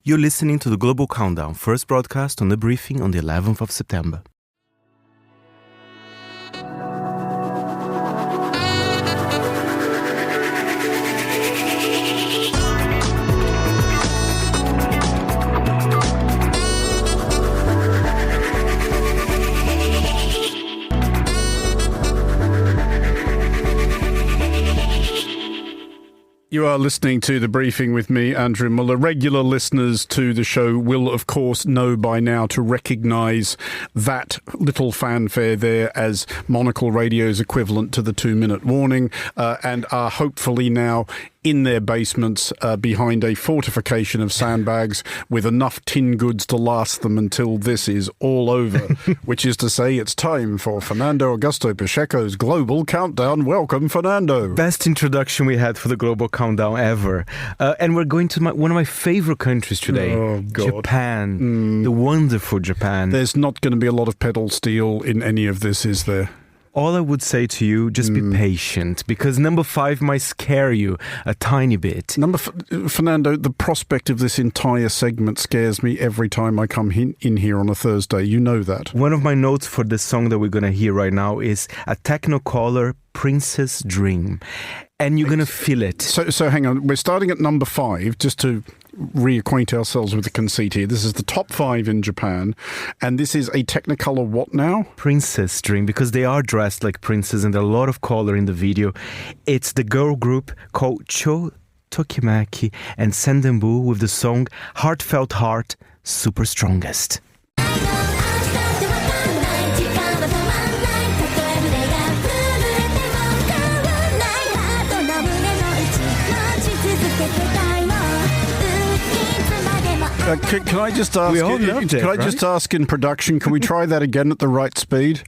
You're listening to the Global Countdown, first broadcast on the briefing on the 11th of September. You are listening to The Briefing with me, Andrew Muller. Regular listeners to the show will, of course, know by now to recognise that little fanfare there as Monocle Radio's equivalent to the 2-minute warning, and are hopefully now in their basements behind a fortification of sandbags with enough tin goods to last them until this is all over, which is to say it's time for Fernando Augusto Pacheco's Global Countdown. Welcome, Fernando. Best introduction we had for the Global Countdown ever. And we're going to one of my favorite countries today, Japan. The wonderful Japan. There's not going to be a lot of pedal steel in any of this, is there? All I would say to you, just be patient, because number 5 might scare you a tiny bit. Fernando, the prospect of this entire segment scares me every time I come in here on a Thursday. You know that. One of my notes for the song that we're going to hear right now is a techno-color Princess Dream. And you're going to feel it. So hang on. We're starting at number 5, just to reacquaint ourselves with the conceit here. This is the top 5 in Japan. And this is a Technicolor what now? Princess Dream, because they are dressed like princes and there's a lot of color in the video. It's the girl group called Cho Tokimaki and Sendenbu with the song Heartfelt Heart, Super Strongest. Can I just ask? We all loved it, right? Just ask in production? Can we try that again at the right speed?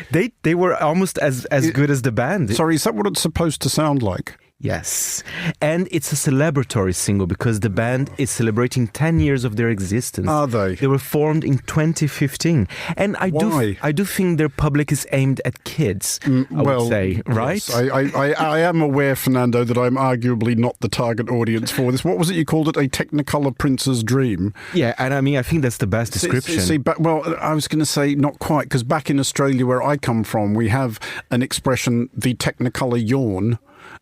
They were almost as good as the band. Sorry, is that what it's supposed to sound like? Yes. And it's a celebratory single because the band is celebrating 10 years of their existence. Are they? They were formed in 2015. And I do think their public is aimed at kids, I would say, right? Yes. I am aware, Fernando, that I'm arguably not the target audience for this. What was it you called it? A Technicolor Prince's Dream? Yeah, and I mean, I think that's the best description. I was going to say not quite, because back in Australia where I come from, we have an expression, the Technicolor yawn.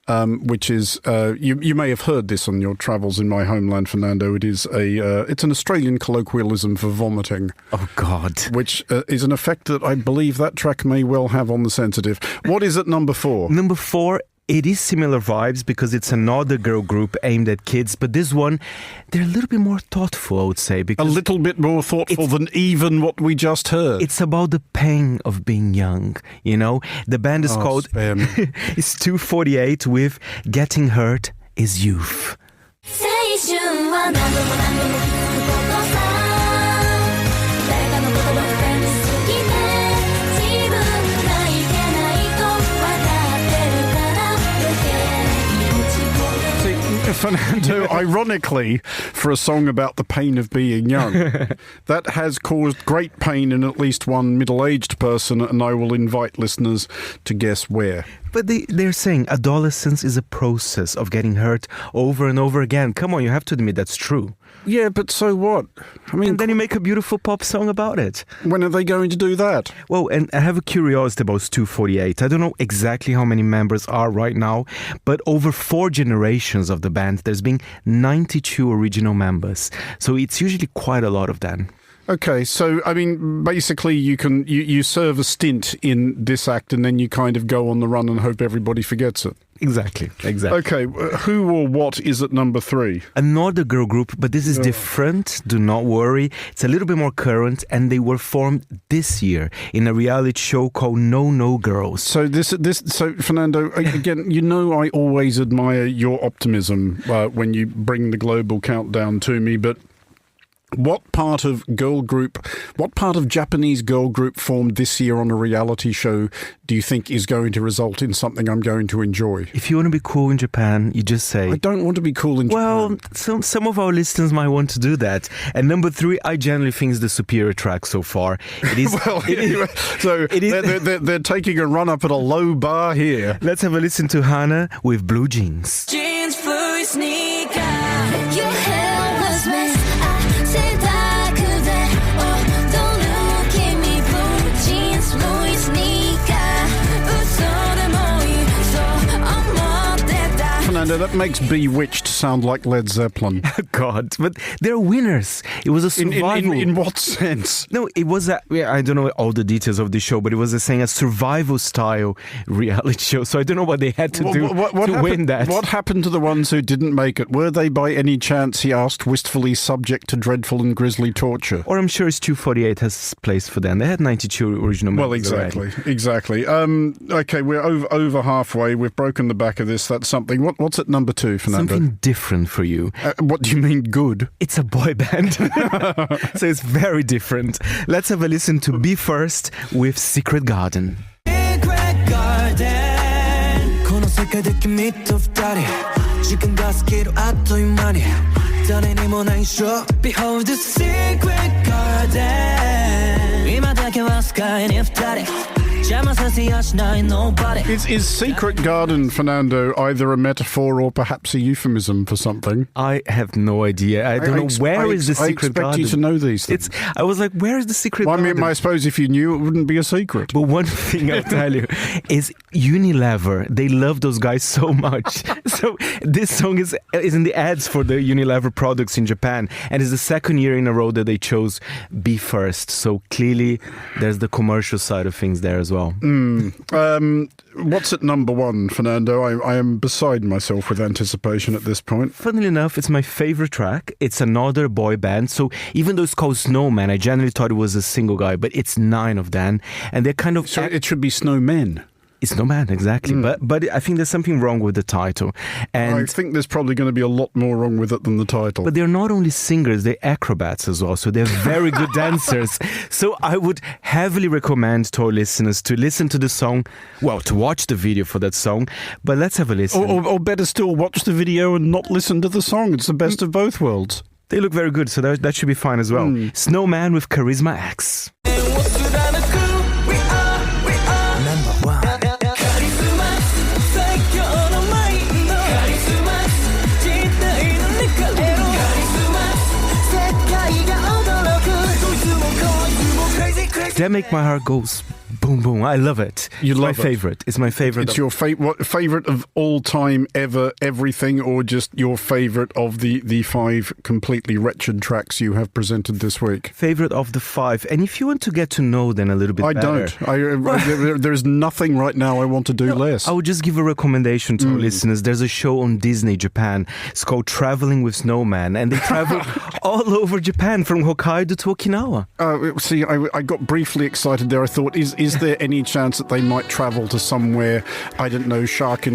Which is, you may have heard this on your travels in my homeland, Fernando. It's an Australian colloquialism for vomiting. Oh, God. Which is an effect that I believe that track may well have on the sensitive. What is at number 4? Number 4, it is similar vibes because it's another girl group aimed at kids, but this one, they're a little bit more thoughtful, I would say. A little bit more thoughtful than even what we just heard. It's about the pain of being young, you know? The band is called it's 248 with Getting Hurt is Youth. Fernando, ironically, for a song about the pain of being young, that has caused great pain in at least one middle-aged person, and I will invite listeners to guess where. But they're saying adolescence is a process of getting hurt over and over again. Come on, you have to admit that's true. Yeah, but so what? I mean, and then you make a beautiful pop song about it. When are they going to do that? Well, and I have a curiosity about 248. I don't know exactly how many members are right now, but over 4 generations of the band, there's been 92 original members. So it's usually quite a lot of them. Okay, so, I mean, basically you serve a stint in this act and then you kind of go on the run and hope everybody forgets it. Exactly. Okay, who or what is at number 3? Another girl group, but this is different. Do not worry. It's a little bit more current, and they were formed this year in a reality show called No Girls. So so Fernando, again, you know I always admire your optimism when you bring the Global Countdown to me, but what part of Japanese girl group formed this year on a reality show do you think is going to result in something I'm going to enjoy? If you want to be cool in Japan, you just say... I don't want to be cool in Japan. Well, some of our listeners might want to do that. And number 3, I generally think is the superior track so far. It is... They're taking a run up at a low bar here. Let's have a listen to Hana with Blue Jeans. Jeans, furry sneaker, your hair was messed. Fernando, that makes Bewitched sound like Led Zeppelin. God, but they're winners. It was a survival. In what sense? No, it was I don't know all the details of the show, but it was a survival style reality show. So I don't know what they had to do to win that. What happened to the ones who didn't make it? Were they by any chance, he asked, wistfully subject to dreadful and grisly torture? Or I'm sure Stu 48 has place for them. They had 92 original members. Well, exactly. Okay, we're over halfway. We've broken the back of this. That's something. What's at number 2, Fernando? Something different for you. What do you mean good? It's a boy band. So it's very different. Let's have a listen to Be First with Secret Garden. Secret Garden この世界で君と二人時間が過ぎるあっという間に誰にも内緒 Behold the secret garden 今だけはスカイに二人 Is Secret Garden, Fernando, either a metaphor or perhaps a euphemism for something? I have no idea. I don't know where is the Secret Garden. I expect you to know these things. I was like, where is the Secret Garden? I mean, I suppose if you knew, it wouldn't be a secret. But one thing I'll tell you is Unilever. They love those guys so much. So this song is in the ads for the Unilever products in Japan. And it's the second year in a row that they chose Be First. So clearly there's the commercial side of things there as well. What's at number 1, Fernando? I am beside myself with anticipation at this point. Funnily enough, it's my favorite track. It's another boy band. So even though it's called Snowman, I generally thought it was a single guy, but it's 9 of them. And they're kind of... So it should be Snowmen. It's Snowman, exactly. But I think there's something wrong with the title. And I think there's probably going to be a lot more wrong with it than the title. But they're not only singers, they're acrobats as well. So they're very good dancers. So I would heavily recommend to our listeners to listen to the song, well, to watch the video for that song. But let's have a listen. Or better still, watch the video and not listen to the song. It's the best of both worlds. They look very good, so that should be fine as well. Snowman with Charismax. That make my heart go boom, boom. I love it. It's my favorite. It's my favorite. It's your favorite of all time, ever, everything, or just your favorite of the 5 completely wretched tracks you have presented this week? Favorite of the 5. And if you want to get to know them a little bit better... There's nothing right now I want to do less. I would just give a recommendation to our listeners. There's a show on Disney Japan. It's called Traveling with Snowman. And they travel all over Japan from Hokkaido to Okinawa. See, I got briefly excited there. I thought, is there any chance that they might travel to somewhere, I don't know, shark